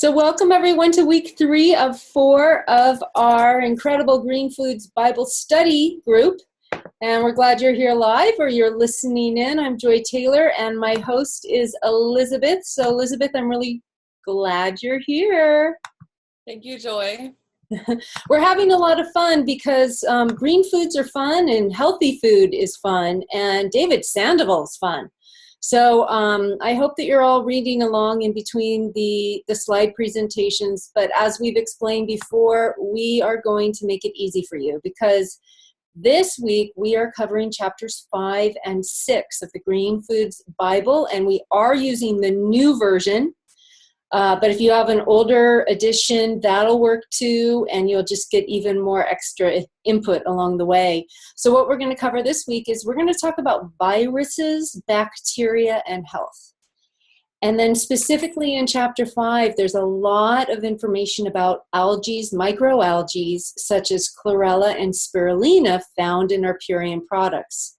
So welcome everyone to week 3 of 4 of our Incredible Green Foods Bible Study group. And we're glad you're here live or you're listening in. I'm Joy Taylor and my host is Elizabeth. So Elizabeth, I'm really glad you're here. Thank you, Joy. We're having a lot of fun because green foods are fun and healthy food is fun and David Sandoval is fun. So I hope that you're all reading along in between the slide presentations, but as we've explained before, we are going to make it easy for you because this week we are covering chapters 5 and 6 of the Green Foods Bible, and we are using the new version. But if you have an older edition, that'll work too, and you'll just get even more extra input along the way. So what we're going to cover this week is we're going to talk about viruses, bacteria, and health. And then specifically in chapter 5, there's a lot of information about algae, microalgae, such as Chlorella and Spirulina found in our Purian products.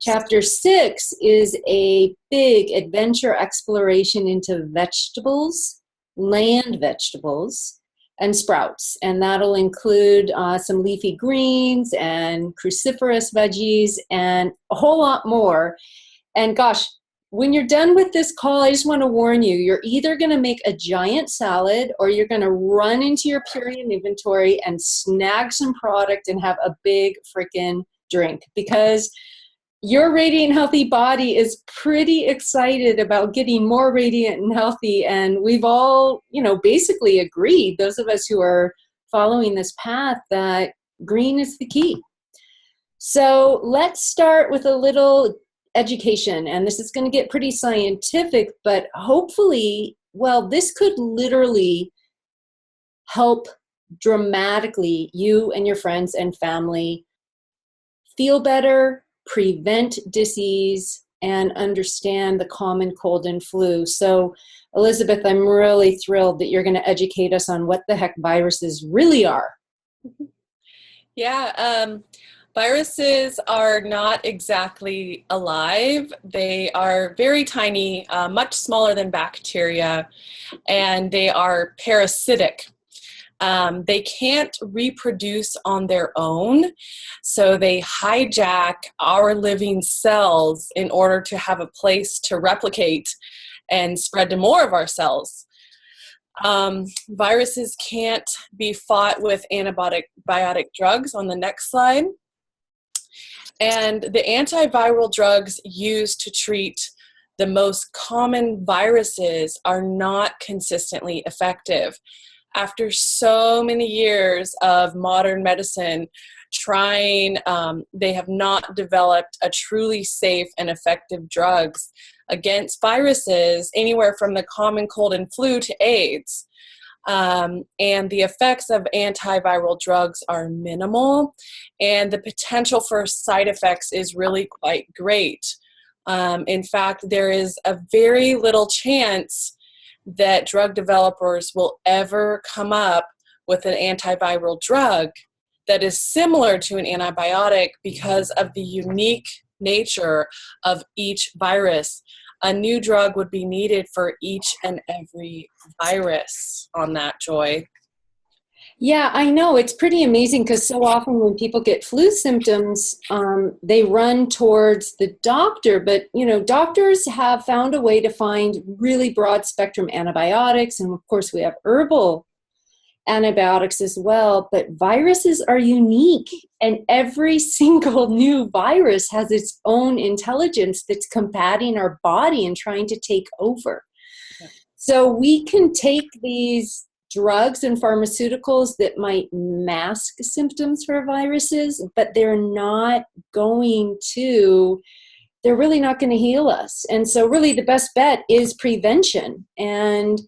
Chapter 6 is a big adventure exploration into vegetables, land vegetables, and sprouts. And that'll include some leafy greens and cruciferous veggies and a whole lot more. And gosh, when you're done with this call, I just want to warn you, you're either going to make a giant salad or you're going to run into your Purian inventory and snag some product and have a big freaking drink because your radiant healthy body is pretty excited about getting more radiant and healthy, and we've all, basically agreed, those of us who are following this path, that green is the key. So let's start with a little education, and this is going to get pretty scientific, but hopefully, this could literally help dramatically you and your friends and family feel better, prevent disease, and understand the common cold and flu. So, Elizabeth, I'm really thrilled that you're going to educate us on what the heck viruses really are. Yeah, viruses are not exactly alive. They are very tiny, much smaller than bacteria, and they are parasitic. They can't reproduce on their own, so they hijack our living cells in order to have a place to replicate and spread to more of our cells. Viruses can't be fought with antibiotic drugs on the next slide. And the antiviral drugs used to treat the most common viruses are not consistently effective. After so many years of modern medicine trying, they have not developed a truly safe and effective drugs against viruses, anywhere from the common cold and flu to AIDS. And the effects of antiviral drugs are minimal, and the potential for side effects is really quite great. In fact, there is a very little chance that drug developers will ever come up with an antiviral drug that is similar to an antibiotic because of the unique nature of each virus. A new drug would be needed for each and every virus on that, Joy. Yeah, I know. It's pretty amazing because so often when people get flu symptoms, they run towards the doctor. But, doctors have found a way to find really broad spectrum antibiotics. And of course, we have herbal antibiotics as well. But viruses are unique. And every single new virus has its own intelligence that's combating our body and trying to take over. Yeah. So we can take these drugs and pharmaceuticals that might mask symptoms for viruses, but they're really not going to heal us. And so really the best bet is prevention. And,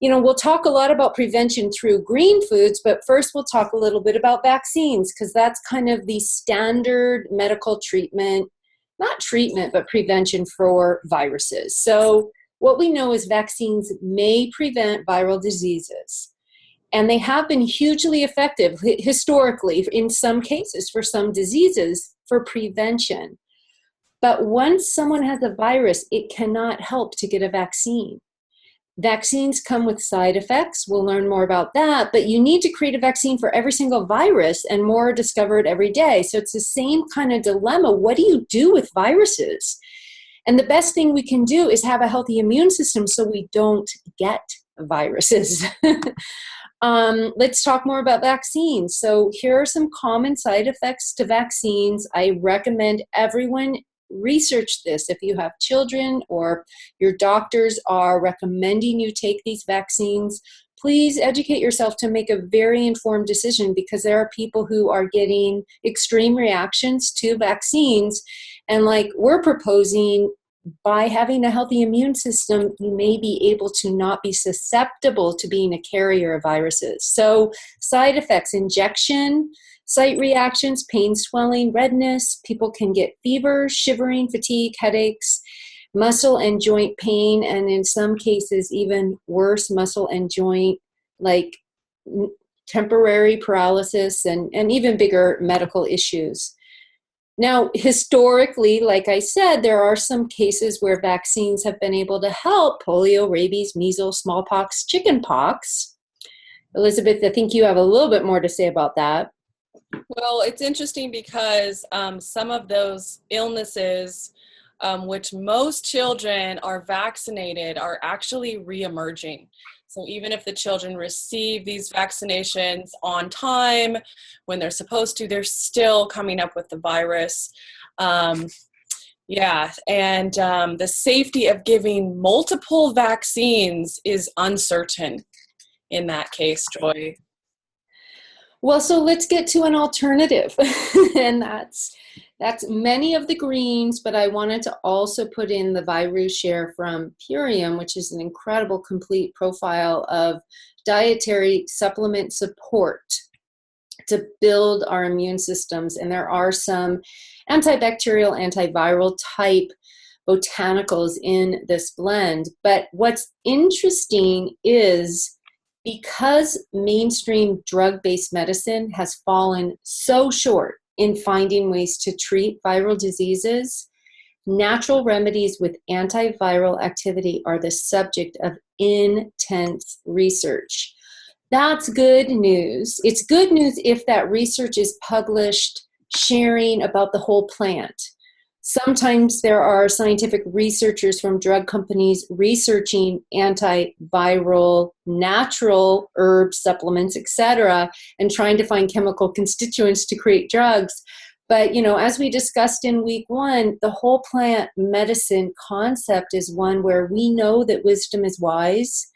we'll talk a lot about prevention through green foods, but first we'll talk a little bit about vaccines because that's kind of the standard medical treatment, not treatment, but prevention for viruses. So what we know is vaccines may prevent viral diseases, and they have been hugely effective historically in some cases for some diseases for prevention. But once someone has a virus, it cannot help to get a vaccine. Vaccines come with side effects. We'll learn more about that, but you need to create a vaccine for every single virus, and more are discovered every day. So it's the same kind of dilemma. What do you do with viruses? And the best thing we can do is have a healthy immune system so we don't get viruses. Let's talk more about vaccines. So here are some common side effects to vaccines. I recommend everyone research this. If you have children or your doctors are recommending you take these vaccines, please educate yourself to make a very informed decision, because there are people who are getting extreme reactions to vaccines. And like we're proposing, by having a healthy immune system, you may be able to not be susceptible to being a carrier of viruses. So side effects: injection site reactions, pain, swelling, redness. People can get fever, shivering, fatigue, headaches, muscle and joint pain, and in some cases even worse, muscle and joint, like temporary paralysis, and even bigger medical issues. Now, historically, like I said, there are some cases where vaccines have been able to help: polio, rabies, measles, smallpox, chickenpox. Elizabeth, I think you have a little bit more to say about that. Well, it's interesting because some of those illnesses, which most children are vaccinated, are actually reemerging. So even if the children receive these vaccinations on time, when they're supposed to, they're still coming up with the virus. Yeah, and the safety of giving multiple vaccines is uncertain in that case, Joy. Well, so let's get to an alternative, and that's many of the greens, but I wanted to also put in the Virushare from Purium, which is an incredible complete profile of dietary supplement support to build our immune systems. And there are some antibacterial, antiviral type botanicals in this blend. But what's interesting is, because mainstream drug-based medicine has fallen so short in finding ways to treat viral diseases, natural remedies with antiviral activity are the subject of intense research. That's good news. It's good news if that research is published sharing about the whole plant. Sometimes there are scientific researchers from drug companies researching antiviral, natural herb supplements, etc., and trying to find chemical constituents to create drugs. But, you know, as we discussed in week 1, the whole plant medicine concept is one where we know that wisdom is wise,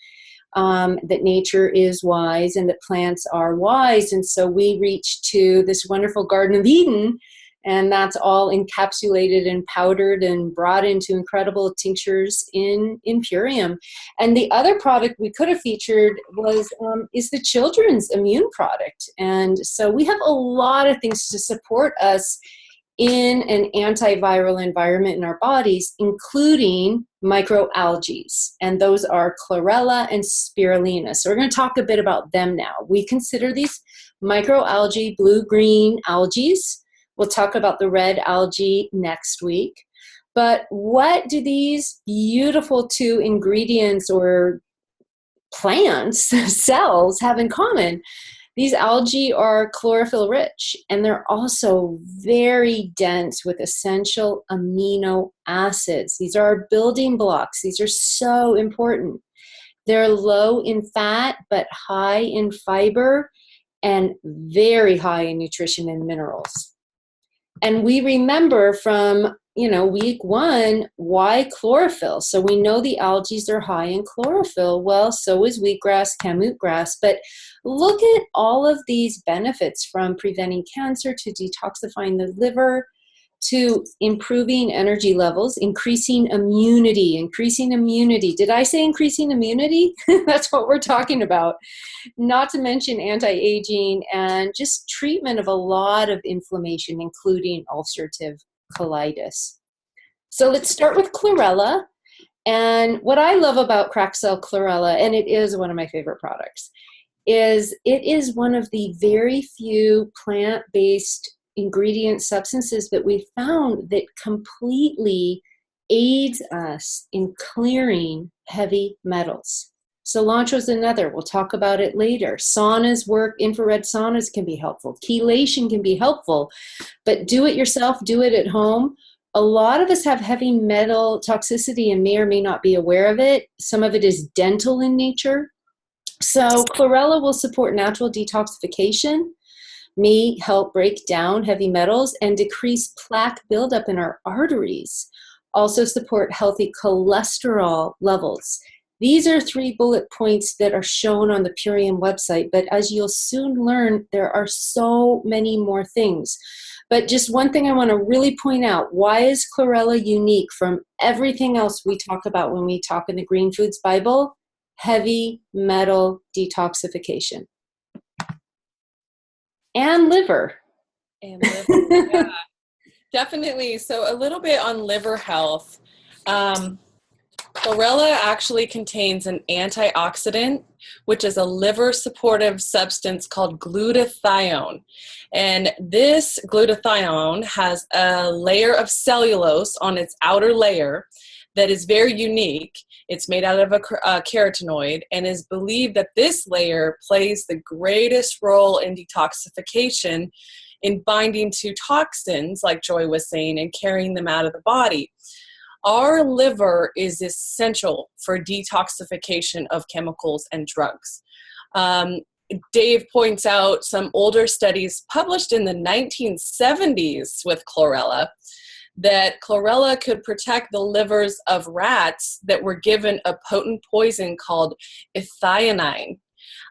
that nature is wise, and that plants are wise. And so we reach to this wonderful Garden of Eden, and that's all encapsulated and powdered and brought into incredible tinctures in Purium. And the other product we could have featured is the children's immune product. And so we have a lot of things to support us in an antiviral environment in our bodies, including microalgae. And those are Chlorella and Spirulina. So we're going to talk a bit about them now. We consider these microalgae blue-green algae. We'll talk about the red algae next week. But what do these beautiful 2 ingredients or plants, cells, have in common? These algae are chlorophyll rich, and they're also very dense with essential amino acids. These are our building blocks. These are so important. They're low in fat, but high in fiber, and very high in nutrition and minerals. And we remember from, week 1, why chlorophyll? So we know the algae are high in chlorophyll. Well, so is wheatgrass, kamut grass. But look at all of these benefits, from preventing cancer to detoxifying the liver to improving energy levels, increasing immunity. Did I say increasing immunity? That's what we're talking about. Not to mention anti-aging and just treatment of a lot of inflammation, including ulcerative colitis. So let's start with Chlorella. And what I love about cracked cell Chlorella, and it is one of my favorite products, is it is one of the very few plant-based ingredient substances that we found that completely aids us in clearing heavy metals. Cilantro is another. We'll talk about it later. Saunas work. Infrared saunas can be helpful. Chelation can be helpful, but do it yourself. Do it at home. A lot of us have heavy metal toxicity and may or may not be aware of it. Some of it is dental in nature. So chlorella will support natural detoxification, may help break down heavy metals and decrease plaque buildup in our arteries. Also support healthy cholesterol levels. These are 3 bullet points that are shown on the Purium website, but as you'll soon learn, there are so many more things. But just one thing I want to really point out, why is chlorella unique from everything else we talk about when we talk in the Green Foods Bible? Heavy metal detoxification. And liver. And liver, yeah, definitely. So a little bit on liver health. Chlorella actually contains an antioxidant, which is a liver-supportive substance called glutathione. And this glutathione has a layer of cellulose on its outer layer that is very unique. It's made out of a carotenoid and is believed that this layer plays the greatest role in detoxification in binding to toxins, like Joy was saying, and carrying them out of the body. Our liver is essential for detoxification of chemicals and drugs. Dave points out some older studies published in the 1970s with chlorella, that chlorella could protect the livers of rats that were given a potent poison called ethionine.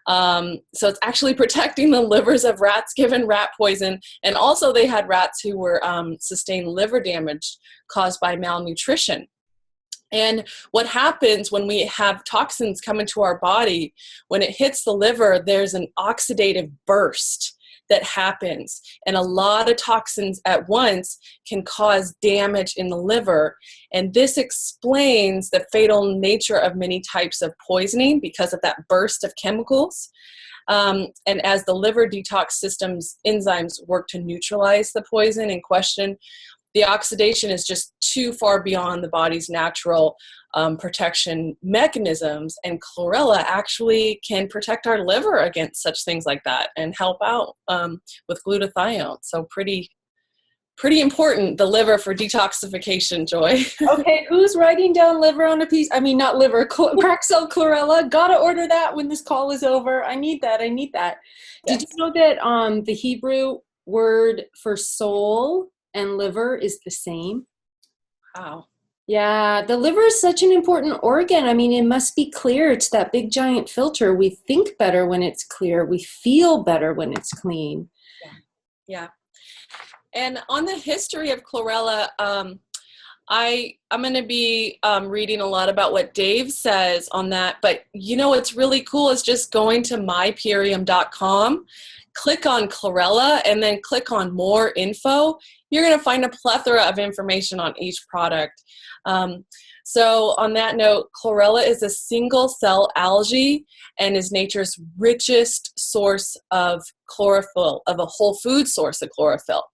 So it's actually protecting the livers of rats given rat poison. And also they had rats who were sustained liver damage caused by malnutrition. And what happens when we have toxins come into our body, when it hits the liver, there's an oxidative burst that happens. And a lot of toxins at once can cause damage in the liver. And this explains the fatal nature of many types of poisoning because of that burst of chemicals. And as the liver detox system's enzymes work to neutralize the poison in question, the oxidation is just too far beyond the body's natural protection mechanisms, and chlorella actually can protect our liver against such things like that and help out with glutathione. So pretty important, the liver for detoxification, Joy. Okay, who's writing down liver on a piece? I mean, not liver, crack cell chlorella. Gotta order that when this call is over. I need that. Yes. Did you know that the Hebrew word for soul and liver is the same? Wow. Yeah, the liver is such an important organ. I mean, it must be clear. It's that big giant filter. We think better when it's clear. We feel better when it's clean. Yeah. And on the history of chlorella, I'm going to be reading a lot about what Dave says on that. But you know what's really cool is just going to mypurium.com, click on chlorella, and then click on more info. You're going to find a plethora of information on each product. So on that note, chlorella is a single cell algae and is nature's richest source of chlorophyll, of a whole food source of chlorophyll.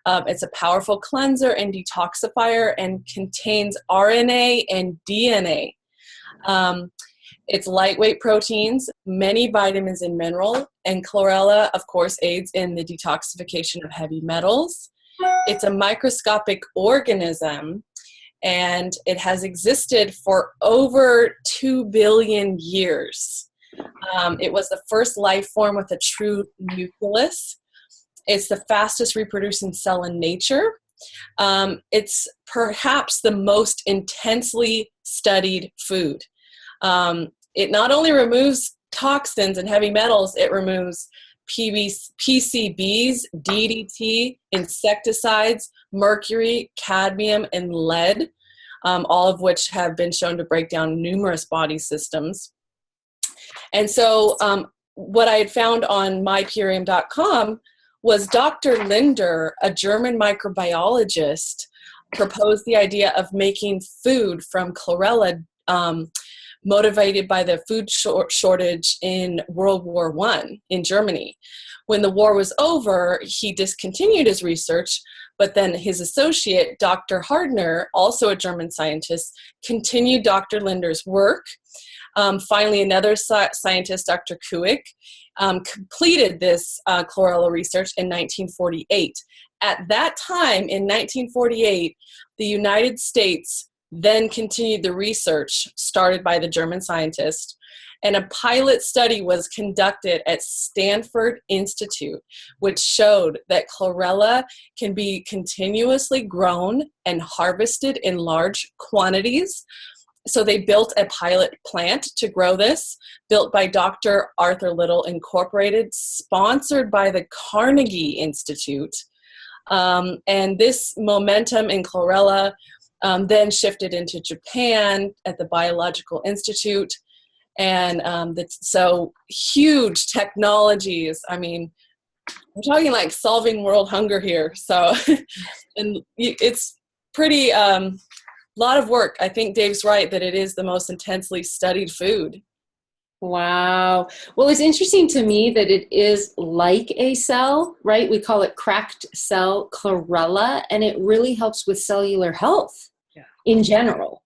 It's a powerful cleanser and detoxifier and contains RNA and DNA. It's lightweight proteins, many vitamins and minerals, and chlorella, of course, aids in the detoxification of heavy metals. It's a microscopic organism, and it has existed for over 2 billion years. It was the first life form with a true nucleus. It's the fastest reproducing cell in nature. It's perhaps the most intensely studied food. It not only removes toxins and heavy metals, it removes PCBs, DDT, insecticides, mercury, cadmium, and lead, all of which have been shown to break down numerous body systems. And so what I had found on mypurium.com was Dr. Linder, a German microbiologist, proposed the idea of making food from chlorella, motivated by the food shortage in World War I in Germany. When the war was over, he discontinued his research, but then his associate, Dr. Hardner, also a German scientist, continued Dr. Linder's work. Finally, another scientist, Dr. Kuick, completed this chlorella research in 1948. At that time, in 1948, the United States then continued the research started by the German scientist, and a pilot study was conducted at Stanford Institute, which showed that chlorella can be continuously grown and harvested in large quantities. So they built a pilot plant to grow this, built by Dr. Arthur Little Incorporated, sponsored by the Carnegie Institute. And this momentum in chlorella then shifted into Japan at the Biological Institute. And so huge technologies. I mean, we're talking like solving world hunger here. So, and it's pretty, lot of work. I think Dave's right that it is the most intensely studied food. Wow. Well, it's interesting to me that it is like a cell, right? We call it cracked cell chlorella, and it really helps with cellular health in general.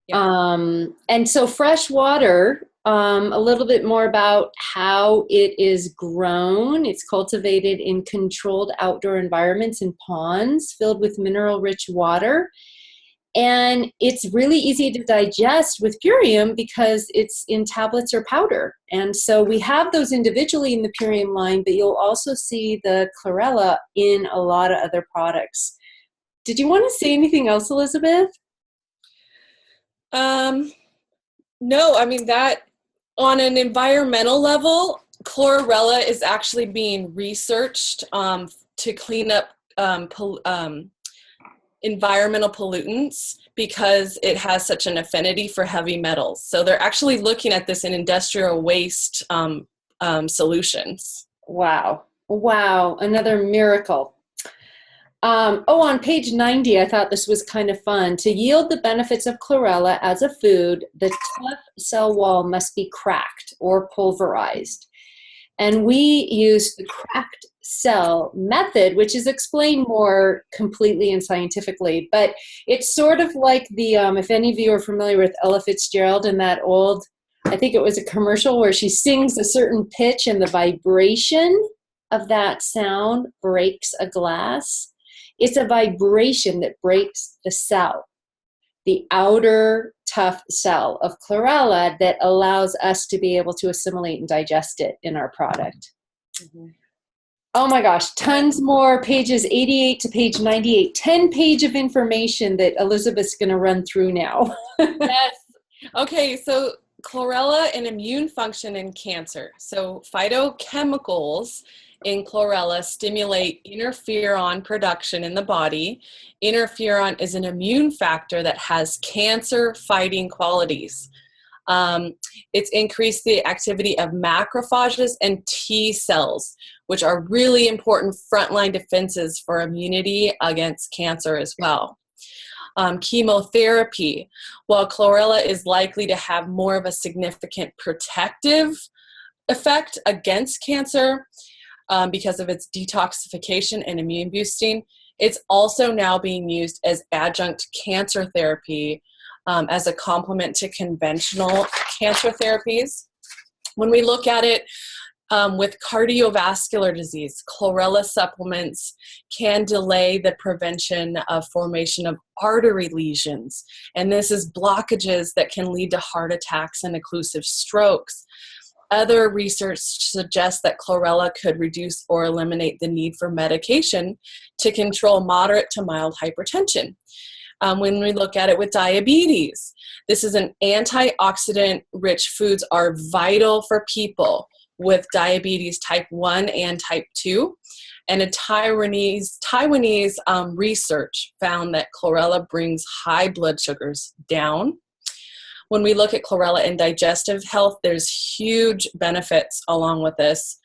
Yeah. And so fresh water, a little bit more about how it is grown. It's cultivated in controlled outdoor environments in ponds filled with mineral-rich water. And it's really easy to digest with Purium because it's in tablets or powder. And so we have those individually in the Purium line, but you'll also see the chlorella in a lot of other products. Did you want to say anything else, Elizabeth? No, I mean that on an environmental level, chlorella is actually being researched to clean up environmental pollutants because it has such an affinity for heavy metals. So they're actually looking at this in industrial waste solutions. Wow. Wow. Another miracle. On page 90, I thought this was kind of fun. To yield the benefits of chlorella as a food, the tough cell wall must be cracked or pulverized. And we use the cracked cell method, which is explained more completely and scientifically. But it's sort of like the, if any of you are familiar with Ella Fitzgerald and that old, I think it was a commercial where she sings a certain pitch and the vibration of that sound breaks a glass. It's a vibration that breaks the cell, the outer tough cell of chlorella that allows us to be able to assimilate and digest it in our product. Mm-hmm. Oh my gosh, tons more, pages 88 to page 98, 10 page of information that Elizabeth's going to run through now. Yes. Okay, so chlorella and immune function in cancer. So phytochemicals in chlorella stimulate interferon production in the body. Interferon is an immune factor that has cancer-fighting qualities. It's increased the activity of macrophages and T cells, which are really important frontline defenses for immunity against cancer as well. Chemotherapy. While chlorella is likely to have more of a significant protective effect against cancer, because of its detoxification and immune boosting, it's also now being used as adjunct cancer therapy as a complement to conventional cancer therapies. When we look at it with cardiovascular disease, chlorella supplements can delay the prevention of formation of artery lesions. And this is blockages that can lead to heart attacks and occlusive strokes. Other research suggests that chlorella could reduce or eliminate the need for medication to control moderate to mild hypertension. When we look at it with diabetes, this is an antioxidant-rich foods are vital for people with diabetes type 1 and type 2. And a Taiwanese research found that chlorella brings high blood sugars down. When we look at chlorella and digestive health, there's huge benefits along with this.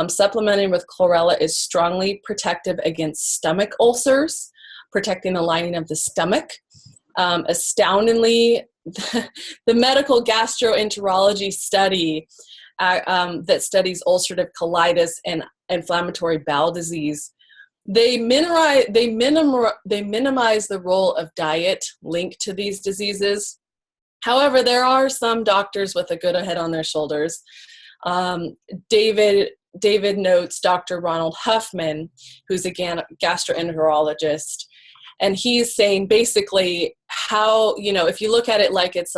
Supplementing with chlorella is strongly protective against stomach ulcers, protecting the lining of the stomach. Astoundingly, the medical gastroenterology study that studies ulcerative colitis and inflammatory bowel disease, they minimize the role of diet linked to these diseases. However, there are some doctors with a good head on their shoulders. David notes Dr. Ronald Huffman, who's a gastroenterologist, and he's saying basically how, if you look at it like it's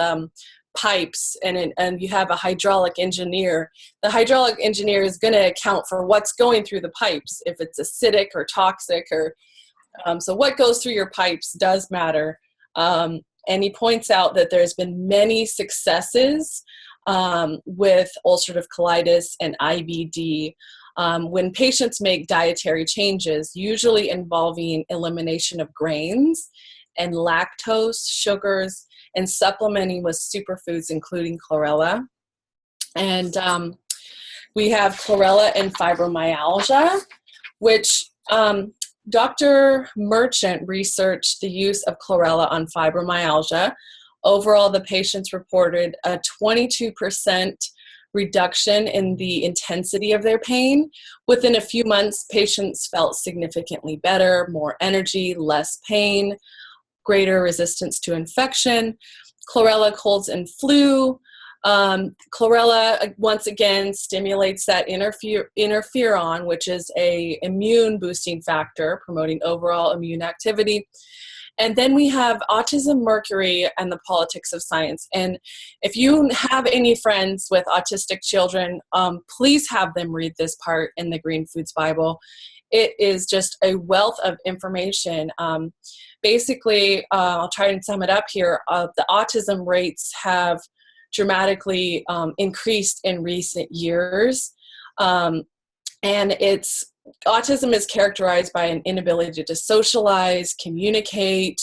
pipes and you have a hydraulic engineer, the hydraulic engineer is going to account for what's going through the pipes, if it's acidic or toxic, or so what goes through your pipes does matter. And he points out that there's been many successes with ulcerative colitis and IBD when patients make dietary changes, usually involving elimination of grains and lactose, sugars, and supplementing with superfoods, including chlorella. And we have chlorella and fibromyalgia, which Dr. Merchant researched the use of chlorella on fibromyalgia. Overall, the patients reported a 22% reduction in the intensity of their pain. Within a few months, patients felt significantly better, more energy, less pain, greater resistance to infection. Chlorella, colds, and flu. Chlorella, once again, stimulates that interferon, which is a immune boosting factor, promoting overall immune activity. And then we have Autism, Mercury, and the Politics of Science. And if you have any friends with autistic children, please have them read this part in the Green Foods Bible. It is just a wealth of information. Basically, I'll try and sum it up here. The autism rates have dramatically increased in recent years. And autism is characterized by an inability to socialize, communicate.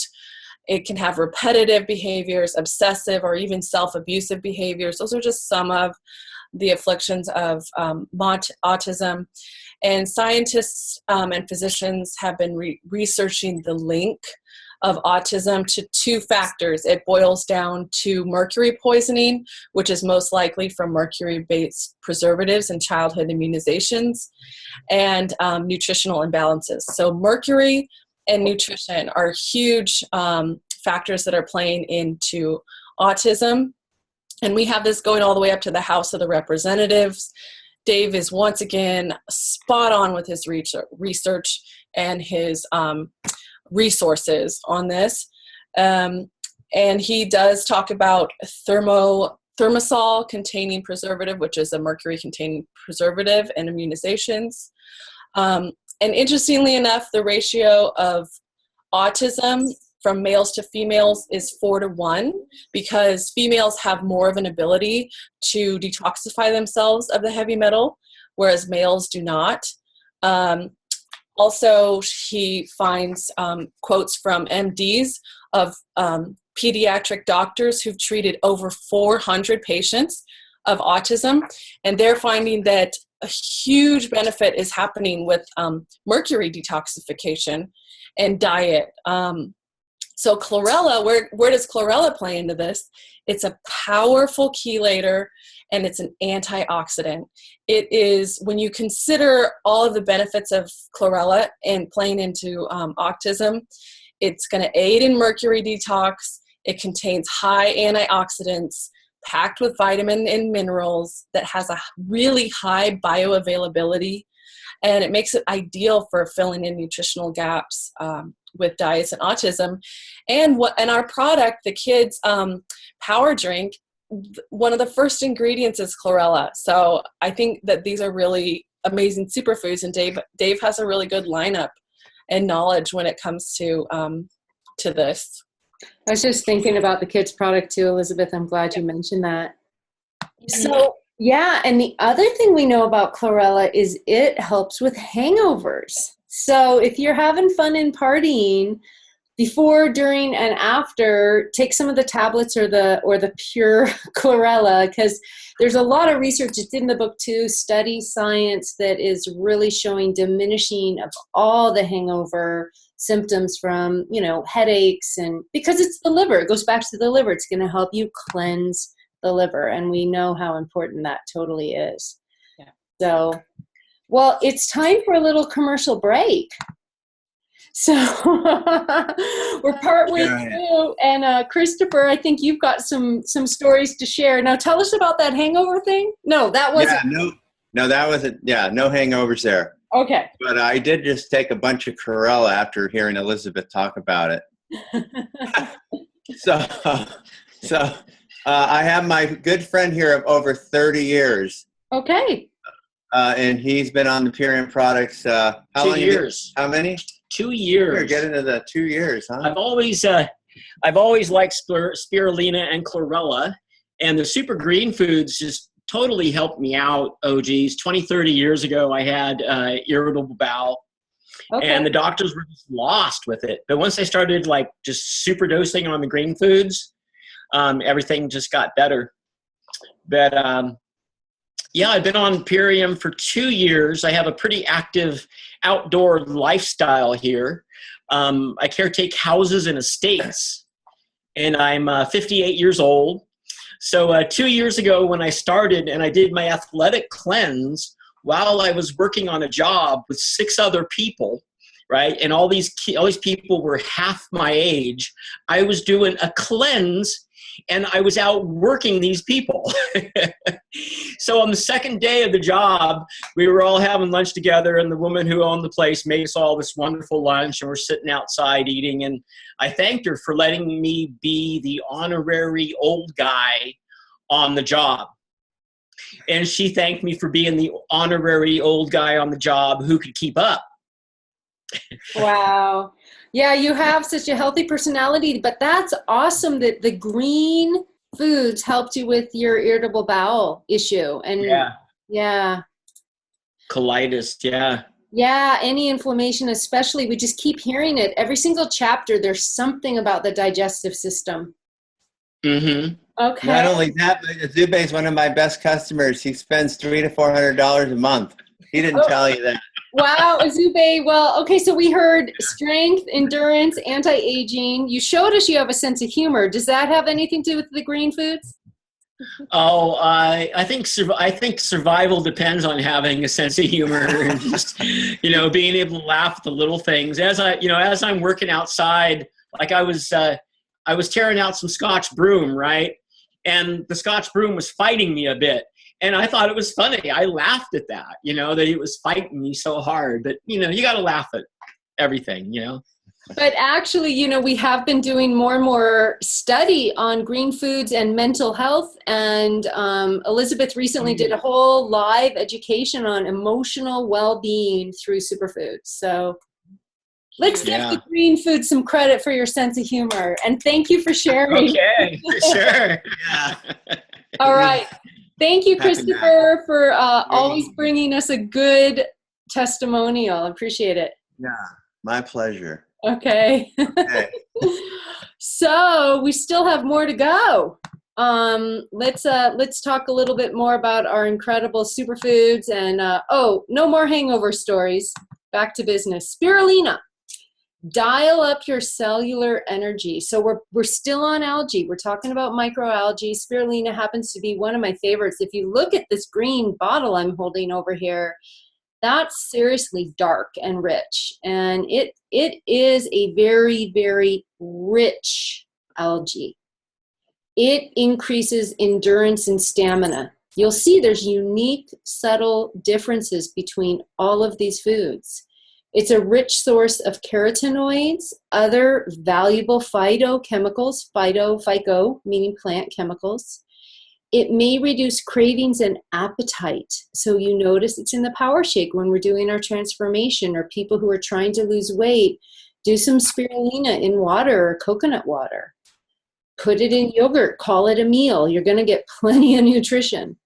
It can have repetitive behaviors, obsessive or even self-abusive behaviors. Those are just some of the afflictions of autism. And scientists and physicians have been researching the link of autism to two factors. It boils down to mercury poisoning, which is most likely from mercury-based preservatives and childhood immunizations, and nutritional imbalances. So mercury and nutrition are huge factors that are playing into autism. And we have this going all the way up to the House of the Representatives. Dave is once again spot on with his research and his resources on this. And he does talk about thermosol containing preservative, which is a mercury containing preservative, and immunizations. And interestingly enough, the ratio of autism from males to females is 4-1, because females have more of an ability to detoxify themselves of the heavy metal, whereas males do not. Also, he finds quotes from MDs of pediatric doctors who've treated over 400 patients of autism, and they're finding that a huge benefit is happening with mercury detoxification and diet. So chlorella, where does chlorella play into this? It's a powerful chelator, and it's an antioxidant. It is, when you consider all of the benefits of chlorella and playing into autism, it's going to aid in mercury detox. It contains high antioxidants, packed with vitamin and minerals, that has a really high bioavailability, and it makes it ideal for filling in nutritional gaps with diets and autism. And our product, the kids' power drink, one of the first ingredients is chlorella. So I think that these are really amazing superfoods, and Dave has a really good lineup and knowledge when it comes to this. I was just thinking about the kids' product too, Elizabeth. I'm glad you mentioned that. So yeah, and the other thing we know about chlorella is it helps with hangovers. So if you're having fun and partying, before, during, and after, take some of the tablets or the pure chlorella, because there's a lot of research. It's in the book too, study science, that is really showing diminishing of all the hangover symptoms from, headaches, and because it's the liver, it goes back to the liver. It's going to help you cleanse the liver, and we know how important that totally is. Yeah. So, well, it's time for a little commercial break. So we're partway through, and Christopher, I think you've got some stories to share. Now tell us about that hangover thing. No, that wasn't. Yeah, no, that wasn't. Yeah, no hangovers there. Okay. But I did just take a bunch of chlorella after hearing Elizabeth talk about it. So I have my good friend here of over 30 years. Okay. And he's been on the Purium products. How 2 long? years. How many? 2 years. We're getting into the 2 years, huh? I've always liked spirulina and chlorella, and the super green foods just totally helped me out. Oh geez, 20, 30 years ago, I had irritable bowel, and the doctors were just lost with it. But once I started like just super dosing on the green foods, everything just got better. But yeah, I've been on Purium for 2 years. I have a pretty active outdoor lifestyle here. I caretake houses and estates, and I'm 58 years old. So 2 years ago when I started and I did my athletic cleanse while I was working on a job with 6 other people, right? And all these people were half my age. I was doing a cleanse and I was out working these people. So on the second day of the job, we were all having lunch together, and the woman who owned the place made us all this wonderful lunch, and we're sitting outside eating, and I thanked her for letting me be the honorary old guy on the job. And she thanked me for being the honorary old guy on the job who could keep up. Wow. Yeah, you have such a healthy personality, but that's awesome that the green foods helped you with your irritable bowel issue. And yeah. Colitis, yeah. Yeah, any inflammation, especially, we just keep hearing it. Every single chapter, there's something about the digestive system. Mm-hmm. Okay. Not only that, but Zube is one of my best customers. He spends $300 to $400 a month. He didn't tell you that. Wow, Azube. Well, okay, so we heard strength, endurance, anti-aging. You showed us you have a sense of humor. Does that have anything to do with the green foods? Oh, I think survival depends on having a sense of humor and just, being able to laugh at the little things. As I'm working outside, like I was tearing out some Scotch broom, right? And the Scotch broom was fighting me a bit. And I thought it was funny. I laughed at that, that it was fighting me so hard. But, you got to laugh at everything, But actually, we have been doing more and more study on green foods and mental health. And Elizabeth recently did a whole live education on emotional well-being through superfoods. So let's give the green food some credit for your sense of humor. And thank you for sharing. Okay, sure. Yeah. All right. Thank you, Christopher, for always bringing us a good testimonial. I appreciate it. Yeah, my pleasure. Okay. So we still have more to go. Let's talk a little bit more about our incredible superfoods and no more hangover stories. Back to business. Spirulina. Dial up your cellular energy. So we're still on algae. We're talking about microalgae. Spirulina happens to be one of my favorites. If you look at this green bottle I'm holding over here, that's seriously dark and rich. And it is a very, very rich algae. It increases endurance and stamina. You'll see there's unique, subtle differences between all of these foods. It's a rich source of carotenoids, other valuable phytochemicals, phyto, meaning plant chemicals. It may reduce cravings and appetite. So you notice it's in the Power Shake when we're doing our transformation, or people who are trying to lose weight, do some spirulina in water or coconut water. Put it in yogurt, call it a meal. You're going to get plenty of nutrition.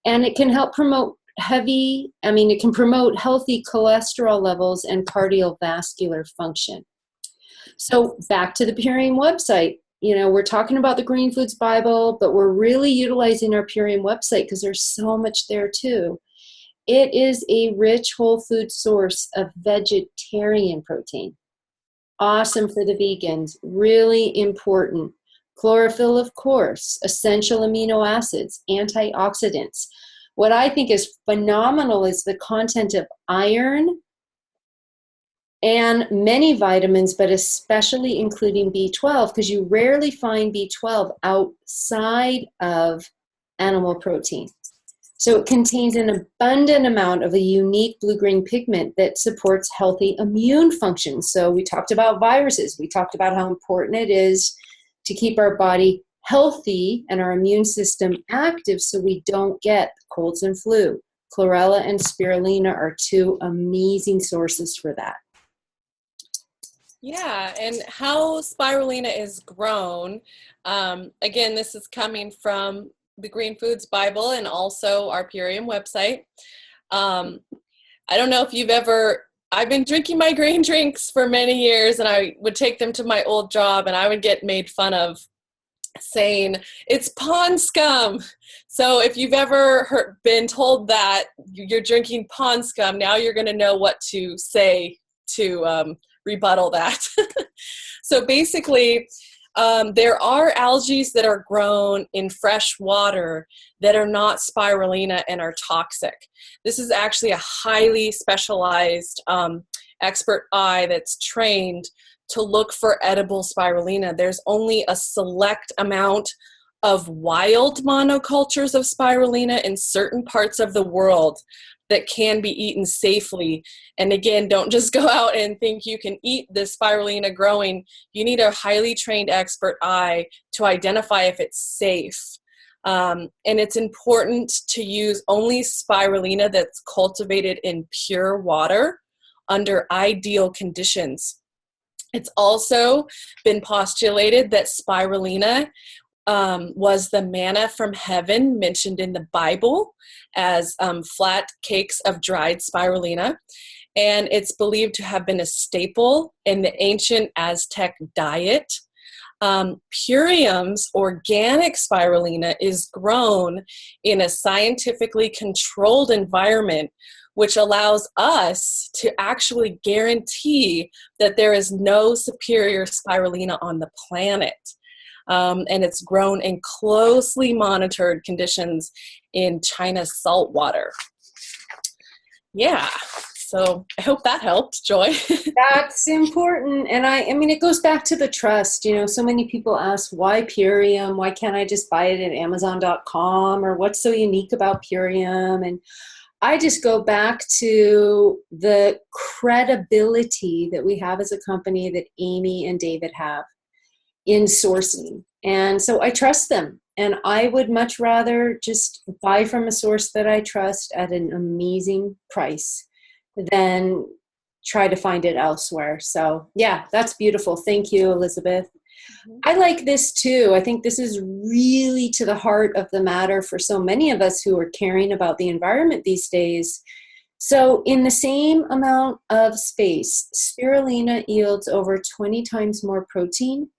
And it can help promote it can promote healthy cholesterol levels and cardiovascular function. So back to the Purium website. We're talking about the Green Foods Bible, but we're really utilizing our Purium website because there's so much there too. It is a rich whole food source of vegetarian protein. Awesome for the vegans, really important. Chlorophyll, of course, essential amino acids, antioxidants. What I think is phenomenal is the content of iron, and many vitamins, but especially including B12, because you rarely find B12 outside of animal protein. So it contains an abundant amount of a unique blue-green pigment that supports healthy immune function. So we talked about viruses. We talked about how important it is to keep our body healthy and our immune system active so we don't get colds and flu. Chlorella and Spirulina are two amazing sources for that. Yeah, and how spirulina is grown. Again, this is coming from the Green Foods Bible and also our Purium website. I don't know if you've ever, I've been drinking my green drinks for many years, and I would take them to my old job and I would get made fun of saying it's pond scum. So if you've ever been told that you're drinking pond scum, now you're going to know what to say to rebuttal that. So basically, there are algae that are grown in fresh water that are not spirulina and are toxic. This is actually a highly specialized expert eye that's trained to look for edible spirulina. There's only a select amount of wild monocultures of spirulina in certain parts of the world that can be eaten safely. And again, don't just go out and think you can eat the spirulina growing. You need a highly trained expert eye to identify if it's safe. And it's important to use only spirulina that's cultivated in pure water under ideal conditions. It's also been postulated that spirulina was the manna from heaven mentioned in the Bible as flat cakes of dried spirulina. And it's believed to have been a staple in the ancient Aztec diet. Purium's organic spirulina is grown in a scientifically controlled environment, which allows us to actually guarantee that there is no superior spirulina on the planet. And it's grown in closely monitored conditions in China's salt water. Yeah, so I hope that helped, Joy. That's important. And I mean, it goes back to the trust. You know, so many people ask, why Purium? Why can't I just buy it at Amazon.com? Or what's so unique about Purium? And I just go back to the credibility that we have as a company that Amy and David have in sourcing. And so I trust them. And I would much rather just buy from a source that I trust at an amazing price than try to find it elsewhere. So yeah, that's beautiful. Thank you, Elizabeth. I like this too. I think this is really to the heart of the matter for so many of us who are caring about the environment these days. So in the same amount of space, spirulina yields over 20 times more protein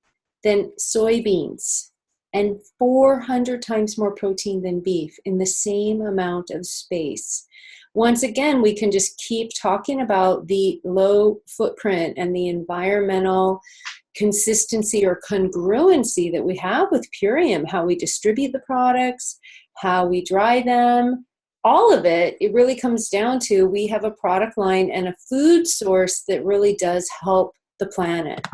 than soybeans and 400 times more protein than beef in the same amount of space. Once again, we can just keep talking about the low footprint and the environmental consistency or congruency that we have with Purium, how we distribute the products, how we dry them, all of it, it really comes down to we have a product line and a food source that really does help the planet.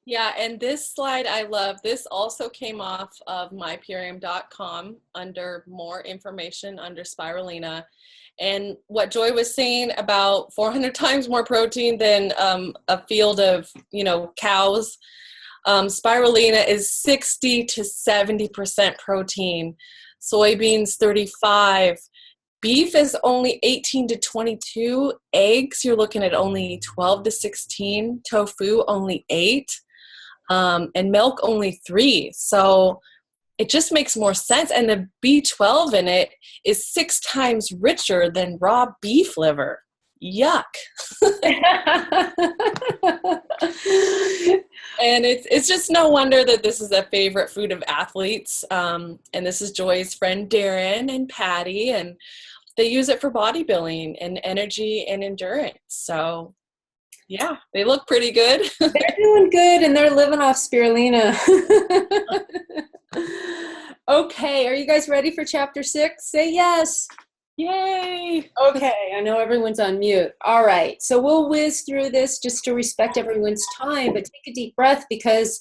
Yeah, and this slide I love. This also came off of mypurium.com under more information under spirulina. And what Joy was saying about 400 times more protein than a field of, cows, spirulina is 60 to 70% protein. Soybeans, 35. Beef is only 18 to 22. Eggs, you're looking at only 12 to 16. Tofu, only 8. And milk, only 3. So it just makes more sense. And the B12 in it is 6 times richer than raw beef liver. Yuck. And it's just no wonder that this is a favorite food of athletes. And this is Joy's friend Darren and Patty, and they use it for bodybuilding and energy and endurance. So yeah, they look pretty good. They're doing good, and they're living off spirulina. Okay, are you guys ready for chapter 6? Say yes. Yay! Okay, I know everyone's on mute. All right, so we'll whiz through this just to respect everyone's time, but take a deep breath because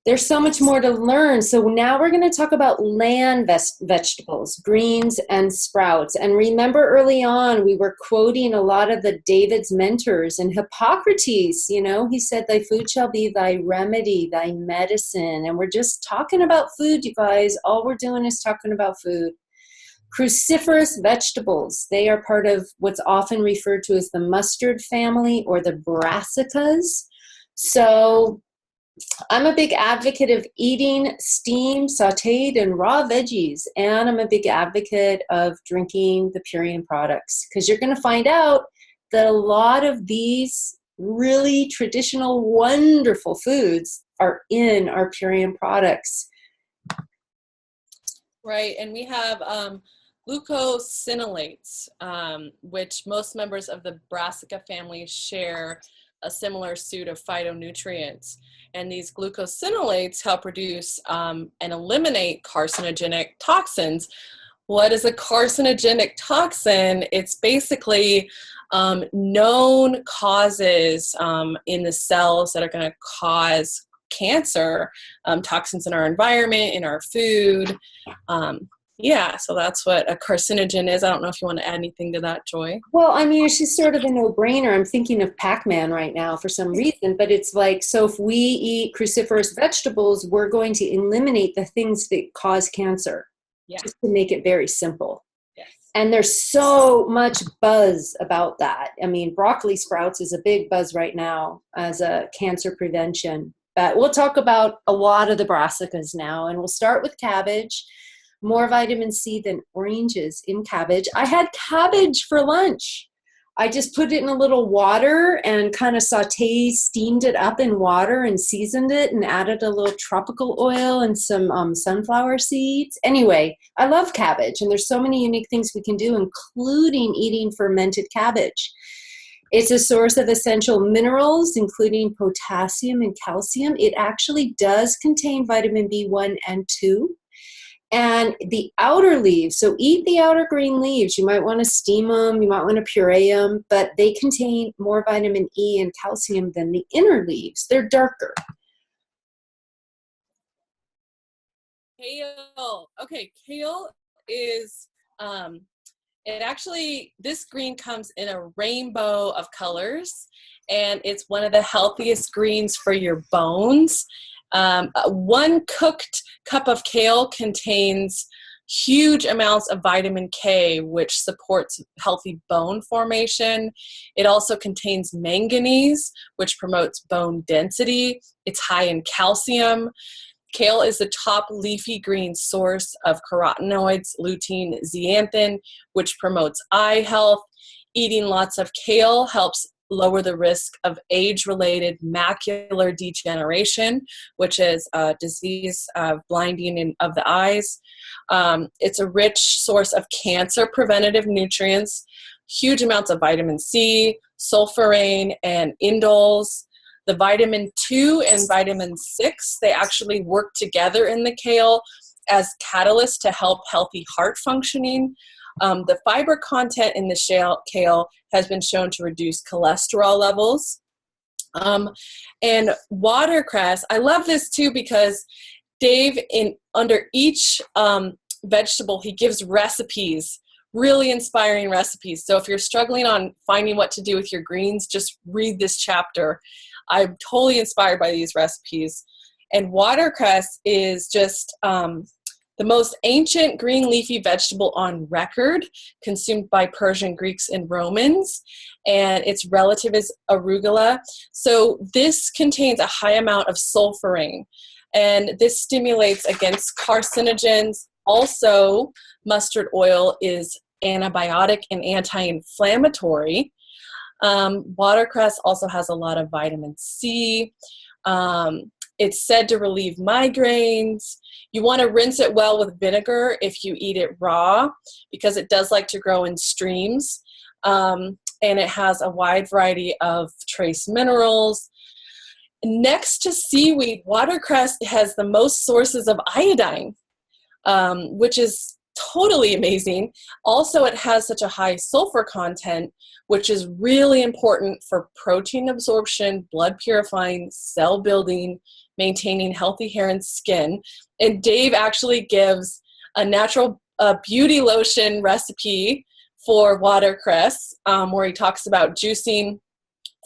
there's so much more to learn. So now we're going to talk about land vegetables, greens and sprouts. And remember early on, we were quoting a lot of the David's mentors and Hippocrates, you know, he said, thy food shall be thy remedy, thy medicine. And we're just talking about food, you guys. All we're doing is talking about food. Cruciferous vegetables, they are part of what's often referred to as the mustard family or the brassicas. So I'm a big advocate of eating steamed, sauteed, and raw veggies, and I'm a big advocate of drinking the Purian products because you're going to find out that a lot of these really traditional, wonderful foods are in our Purian products. Right, and we have glucosinolates, which most members of the brassica family share a similar suite of phytonutrients. And these glucosinolates help reduce and eliminate carcinogenic toxins. What is a carcinogenic toxin? It's basically known causes in the cells that are going to cause cancer, toxins in our environment, in our food. Yeah, so that's what a carcinogen is. I don't know if you want to add anything to that, Joy. Well, I mean, it's just sort of a no-brainer. I'm thinking of Pac-Man right now for some reason, but it's like, so if we eat cruciferous vegetables, we're going to eliminate the things that cause cancer, just to make it very simple. Yes. And there's so much buzz about that. I mean, broccoli sprouts is a big buzz right now as a cancer prevention. But we'll talk about a lot of the brassicas now, and we'll start with cabbage. More vitamin C than oranges in cabbage. I had cabbage for lunch. I just put it in a little water and kind of steamed it up in water and seasoned it and added a little tropical oil and some sunflower seeds. Anyway, I love cabbage, and there's so many unique things we can do, including eating fermented cabbage. It's a source of essential minerals, including potassium and calcium. It actually does contain vitamin B1 and 2. And the outer leaves, so eat the outer green leaves. You might want to steam them, you might want to puree them, but they contain more vitamin E and calcium than the inner leaves. They're darker. Kale. Okay, kale is, this green comes in a rainbow of colors, and it's one of the healthiest greens for your bones. One cooked cup of kale contains huge amounts of vitamin K, which supports healthy bone formation. It also contains manganese, which promotes bone density. It's high in calcium. Kale is the top leafy green source of carotenoids, lutein, zeaxanthin, which promotes eye health. Eating lots of kale helps lower the risk of age-related macular degeneration, which is a disease of blinding of the eyes. It's a rich source of cancer preventative nutrients, huge amounts of vitamin C, sulforaphane, and indoles. The vitamin 2 and vitamin 6, they actually work together in the kale as catalysts to help healthy heart functioning. The fiber content in the kale has been shown to reduce cholesterol levels. And watercress, I love this too because Dave, under each vegetable, he gives recipes, really inspiring recipes. So if you're struggling on finding what to do with your greens, just read this chapter. I'm totally inspired by these recipes. And watercress is just the most ancient green leafy vegetable on record, consumed by Persian Greeks and Romans, and its relative is arugula. So this contains a high amount of sulforaphane, and this stimulates against carcinogens. Also, mustard oil is antibiotic and anti-inflammatory. Watercress also has a lot of vitamin C. It's said to relieve migraines. You want to rinse it well with vinegar if you eat it raw, because it does like to grow in streams. And it has a wide variety of trace minerals. Next to seaweed, watercress has the most sources of iodine, which is totally amazing. Also, it has such a high sulfur content, which is really important for protein absorption, blood purifying, cell building, maintaining healthy hair and skin. And Dave actually gives a natural beauty lotion recipe for watercress, where he talks about juicing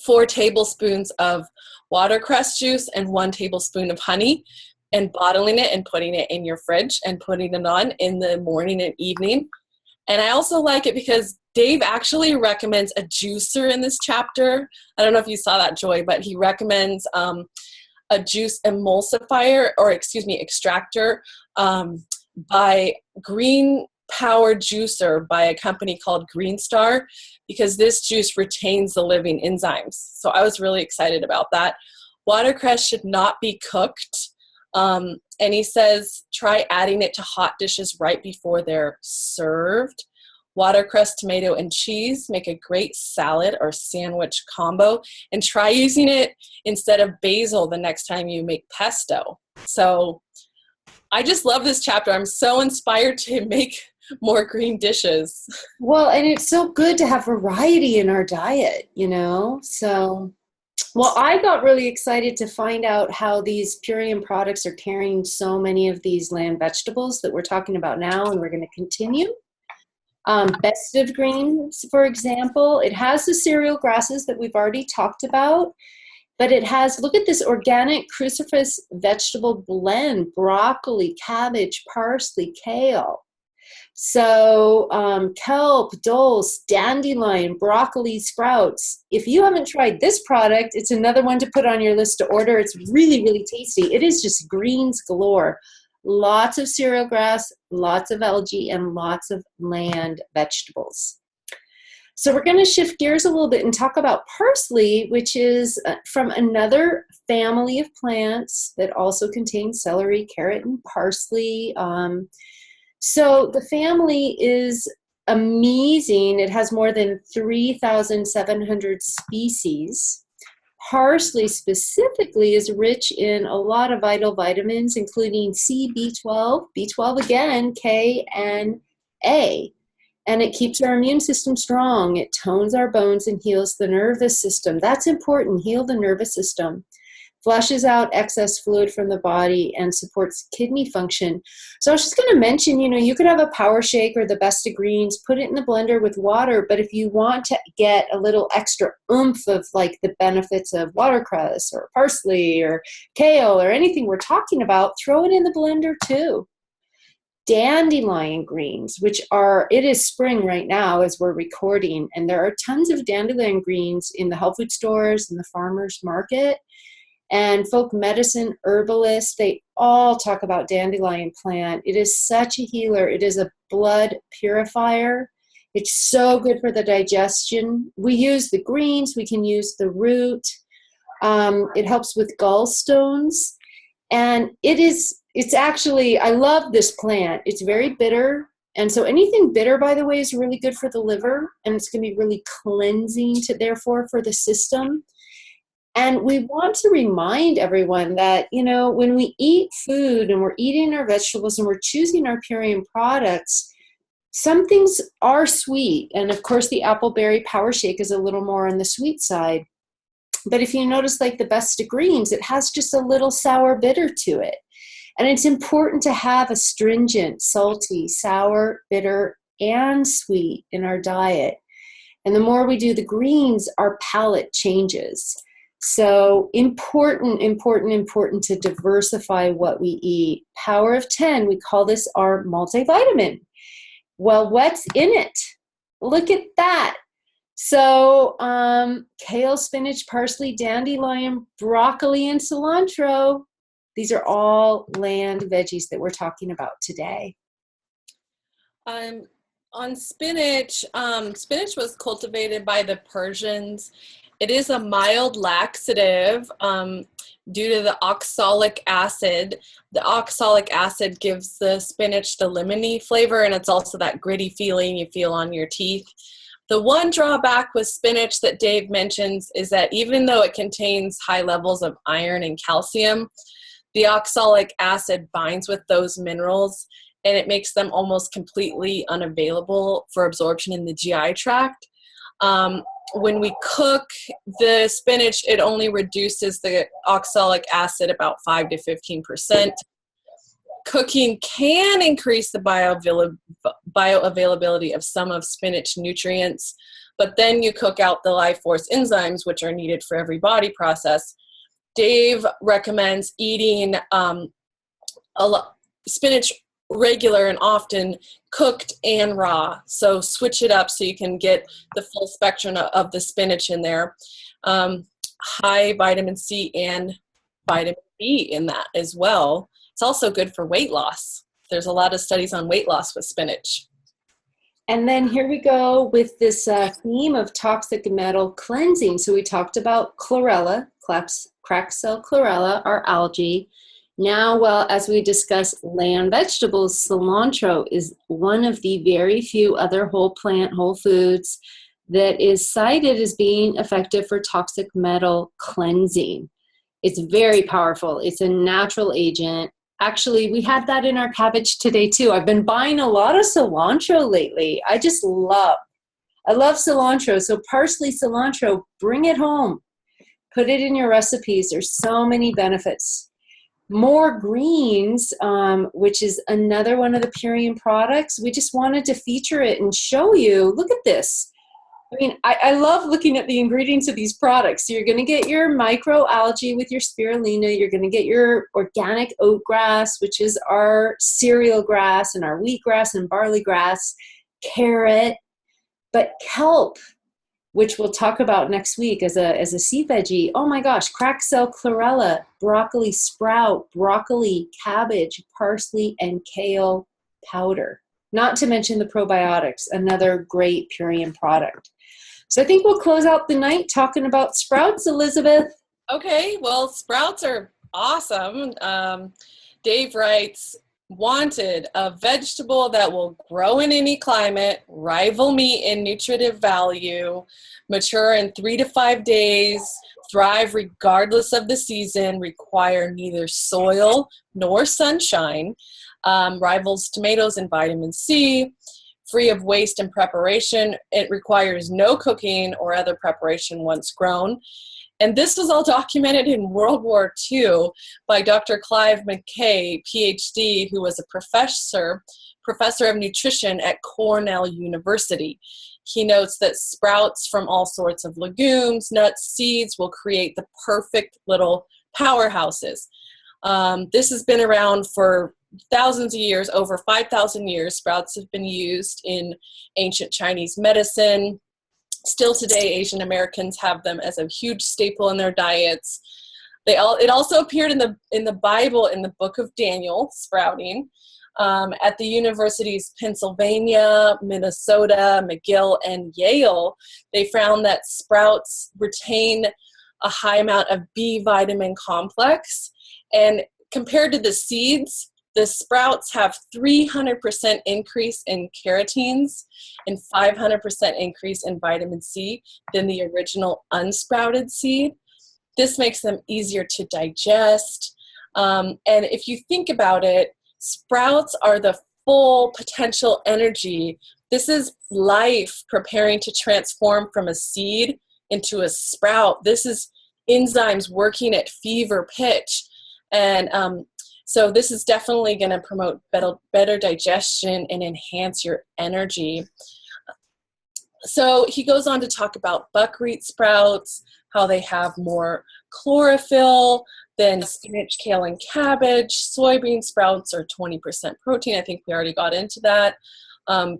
4 tablespoons of watercress juice and 1 tablespoon of honey, and bottling it and putting it in your fridge and putting it on in the morning and evening. And I also like it because Dave actually recommends a juicer in this chapter. I don't know if you saw that, Joy, but he recommends a juice emulsifier, or extractor, by Green Power Juicer by a company called Green Star, because this juice retains the living enzymes. So I was really excited about that. Watercress should not be cooked. And he says, try adding it to hot dishes right before they're served. Watercress, tomato, and cheese make a great salad or sandwich combo. And try using it instead of basil the next time you make pesto. So I just love this chapter. I'm so inspired to make more green dishes. Well, and it's so good to have variety in our diet, you know? So, well, I got really excited to find out how these Purium products are carrying so many of these land vegetables that we're talking about now, and we're going to continue. Best of Greens, for example, it has the cereal grasses that we've already talked about, but it has, look at this organic cruciferous vegetable blend, broccoli, cabbage, parsley, kale. So kelp, dulse, dandelion, broccoli, sprouts. If you haven't tried this product, it's another one to put on your list to order. It's really, really tasty. It is just greens galore. Lots of cereal grass, lots of algae, and lots of land vegetables. So we're going to shift gears a little bit and talk about parsley, which is from another family of plants that also contains celery, carrot, and parsley. So the family is amazing. It has more than 3,700 species. Parsley specifically is rich in a lot of vital vitamins, including C, B12, B12 again, K, and A. And it keeps our immune system strong. It tones our bones and heals the nervous system. That's important, heal the nervous system. Flushes out excess fluid from the body and supports kidney function. So I was just going to mention, you know, you could have a power shake or the best of greens, put it in the blender with water, but if you want to get a little extra oomph of like the benefits of watercress or parsley or kale or anything we're talking about, throw it in the blender too. Dandelion greens, which are, it is spring right now as we're recording, and there are tons of dandelion greens in the health food stores and the farmers market. And folk medicine, herbalists, they all talk about dandelion plant. It is such a healer. It is a blood purifier. It's so good for the digestion. We use the greens. We can use the root. It helps with gallstones. And it's actually, I love this plant. It's very bitter. And so anything bitter, by the way, is really good for the liver. And it's going to be really cleansing therefore for the system. And we want to remind everyone that, you know, when we eat food and we're eating our vegetables and we're choosing our Purium products, some things are sweet. And of course, the apple berry power shake is a little more on the sweet side. But if you notice, like the best of greens, it has just a little sour bitter to it. And it's important to have astringent, salty, sour, bitter, and sweet in our diet. And the more we do the greens, our palate changes. So important to diversify what we eat. Power of 10, we call this our multivitamin. Well, what's in it? Look at that. So kale, spinach, parsley, dandelion, broccoli, and cilantro. These are all land veggies that we're talking about today. On spinach, spinach was cultivated by the Persians. It is a mild laxative due to the oxalic acid. The oxalic acid gives the spinach the lemony flavor, and it's also that gritty feeling you feel on your teeth. The one drawback with spinach that Dave mentions is that even though it contains high levels of iron and calcium, the oxalic acid binds with those minerals and it makes them almost completely unavailable for absorption in the GI tract. When we cook the spinach, it only reduces the oxalic acid about 5 to 15%. Cooking can increase the bioavailability of some of spinach nutrients, but then you cook out the life force enzymes, which are needed for every body process. Dave recommends eating spinach regular and often, cooked and raw. So switch it up so you can get the full spectrum of the spinach in there. High vitamin C and vitamin B in that as well. It's also good for weight loss. There's a lot of studies on weight loss with spinach. And then here we go with this theme of toxic metal cleansing. So we talked about chlorella, cracked cell chlorella, or algae. Now, well, as we discussed land vegetables, cilantro is one of the very few other whole plant, whole foods that is cited as being effective for toxic metal cleansing. It's very powerful. It's a natural agent. Actually, we had that in our cabbage today too. I've been buying a lot of cilantro lately. I love cilantro. So parsley, cilantro, bring it home. Put it in your recipes. There's so many benefits. More greens, which is another one of the Purium products. We just wanted to feature it and show you, look at this. I mean, I love looking at the ingredients of these products. So you're going to get your microalgae with your spirulina. You're going to get your organic oat grass, which is our cereal grass, and our wheatgrass and barley grass, carrot, but kelp, which we'll talk about next week as a sea veggie. Oh my gosh, cracked cell chlorella, broccoli sprout, broccoli, cabbage, parsley, and kale powder. Not to mention the probiotics, another great Purium product. So I think we'll close out the night talking about sprouts, Elizabeth. Okay, well, sprouts are awesome. Dave writes, wanted a vegetable that will grow in any climate, rival me in nutritive value, mature in 3 to 5 days, thrive regardless of the season, require neither soil nor sunshine, rivals tomatoes in vitamin C, free of waste and preparation. It requires no cooking or other preparation once grown. And this was all documented in World War II by Dr. Clive McKay, PhD, who was a professor of nutrition at Cornell University. He notes that sprouts from all sorts of legumes, nuts, seeds will create the perfect little powerhouses. This has been around for thousands of years, over 5,000 years. Sprouts have been used in ancient Chinese medicine. Still today, Asian Americans have them as a huge staple in their diets. It also appeared in the Bible, in the book of Daniel, sprouting. At the universities Pennsylvania, Minnesota, McGill, and Yale, they found that sprouts retain a high amount of B vitamin complex. And compared to the seeds, the sprouts have 300% increase in carotenes and 500% increase in vitamin C than the original unsprouted seed. This makes them easier to digest. And if you think about it, sprouts are the full potential energy. This is life preparing to transform from a seed into a sprout. This is enzymes working at fever pitch. And so this is definitely going to promote better digestion and enhance your energy. So he goes on to talk about buckwheat sprouts, how they have more chlorophyll than spinach, kale, and cabbage. Soybean sprouts are 20% protein. I think we already got into that.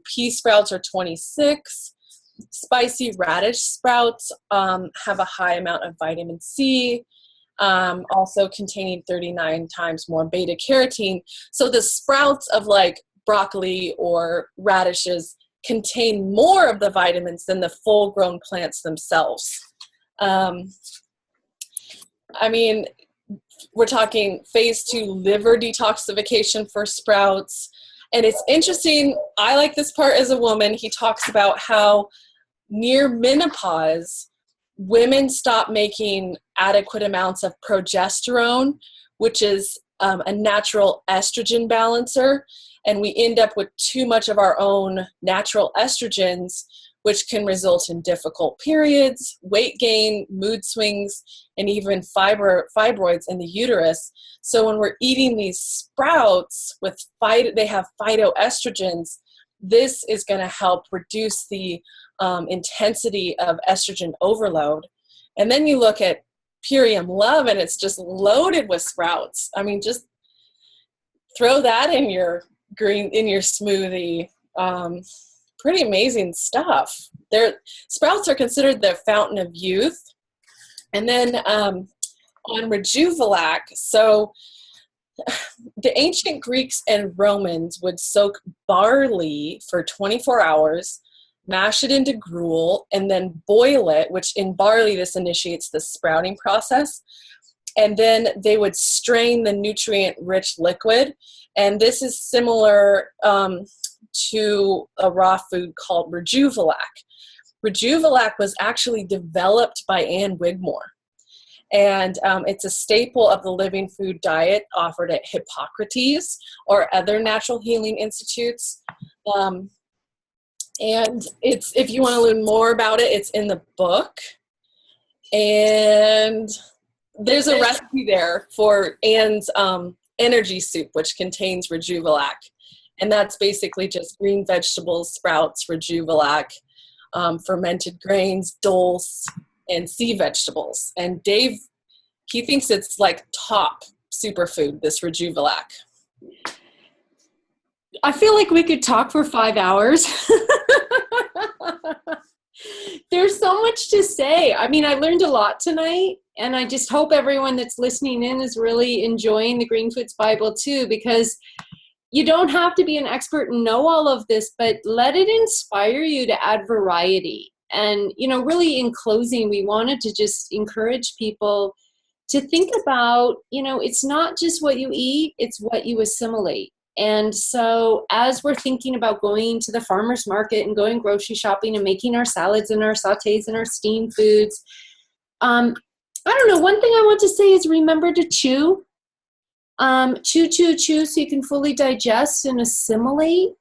Pea sprouts are 26. Spicy radish sprouts have a high amount of vitamin C, also containing 39 times more beta carotene. So the sprouts of like broccoli or radishes contain more of the vitamins than the full-grown plants themselves. I mean, we're talking phase 2 liver detoxification for sprouts. And it's interesting, I like this part as a woman. He talks about how near menopause, women stop making adequate amounts of progesterone, which is a natural estrogen balancer. and we end up with too much of our own natural estrogens, which can result in difficult periods, weight gain, mood swings, and even fibroids in the uterus. So when we're eating these sprouts they have phytoestrogens, this is going to help reduce the intensity of estrogen overload. And then you look at Purium Love, and it's just loaded with sprouts. I mean, just throw that in your smoothie. Pretty amazing stuff. Sprouts are considered the fountain of youth. And then on Rejuvelac, so the ancient Greeks and Romans would soak barley for 24 hours, mash it into gruel, and then boil it, which in barley, this initiates the sprouting process. And then they would strain the nutrient-rich liquid. And this is similar to a raw food called Rejuvelac. Rejuvelac was actually developed by Anne Wigmore. And it's a staple of the living food diet offered at Hippocrates or other natural healing institutes. And if you want to learn more about it, it's in the book. And there's a recipe there for Anne's energy soup, which contains Rejuvelac. And that's basically just green vegetables, sprouts, Rejuvelac, fermented grains, dulse, and sea vegetables. And Dave, he thinks it's like top superfood, this Rejuvelac. I feel like we could talk for 5 hours. There's so much to say. I mean, I learned a lot tonight, and I just hope everyone that's listening in is really enjoying the Green Foods Bible too, because you don't have to be an expert and know all of this, but let it inspire you to add variety. And, really in closing, we wanted to just encourage people to think about, it's not just what you eat, it's what you assimilate. And so as we're thinking about going to the farmer's market and going grocery shopping and making our salads and our sautés and our steamed foods, I don't know, one thing I want to say is remember to chew. Chew so you can fully digest and assimilate.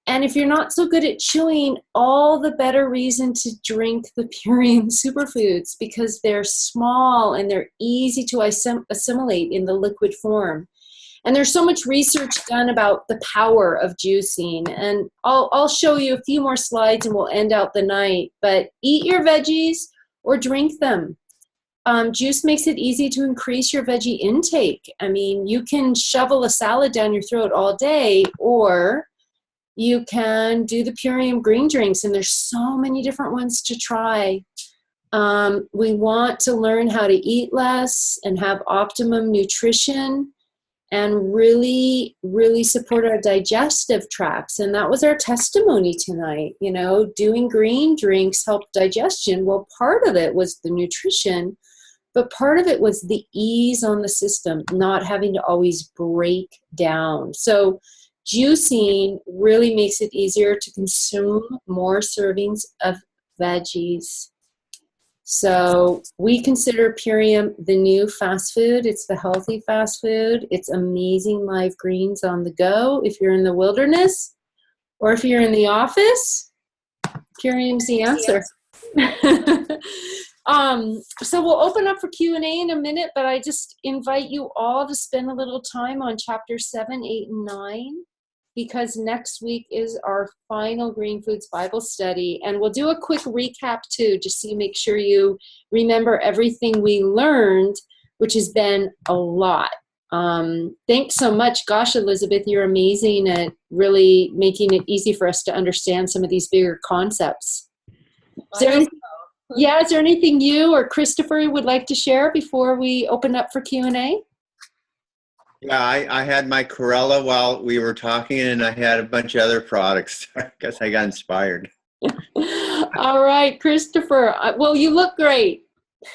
And if you're not so good at chewing, all the better reason to drink the Purium superfoods, because they're small and they're easy to assimilate in the liquid form. And there's so much research done about the power of juicing. And I'll show you a few more slides and we'll end out the night. But eat your veggies or drink them. Juice makes it easy to increase your veggie intake. I mean, you can shovel a salad down your throat all day, or you can do the Purium green drinks, and there's so many different ones to try. We want to learn how to eat less and have optimum nutrition and really, really support our digestive tracts. And that was our testimony tonight. Doing green drinks helped digestion. Well, part of it was the nutrition, but part of it was the ease on the system, not having to always break down. So juicing really makes it easier to consume more servings of veggies. So we consider Purium the new fast food. It's the healthy fast food. It's amazing live greens on the go. If you're in the wilderness or if you're in the office, Purium's the answer. So we'll open up for Q&A in a minute, but I just invite you all to spend a little time on chapter 7, 8, and 9, because next week is our final Green Foods Bible study. And we'll do a quick recap too, just so you make sure you remember everything we learned, which has been a lot. Thanks so much. Gosh, Elizabeth, you're amazing at really making it easy for us to understand some of these bigger concepts. Is there anything you or Christopher would like to share before we open up for Q&A? Yeah, I had my Chlorella while we were talking, and I had a bunch of other products. I guess I got inspired. All right, Christopher. Well, you look great.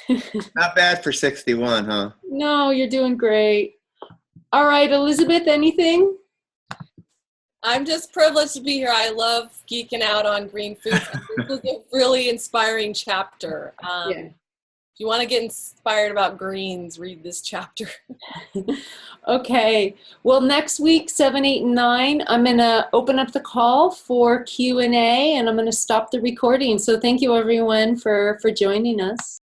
Not bad for 61, huh? No, you're doing great. All right, Elizabeth, anything? I'm just privileged to be here. I love geeking out on green foods. This was a really inspiring chapter. you want to get inspired about greens, read this chapter. Okay. Well, next week, 7, 8, and 9, I'm going to open up the call for Q&A, and I'm going to stop the recording. So thank you, everyone, for joining us.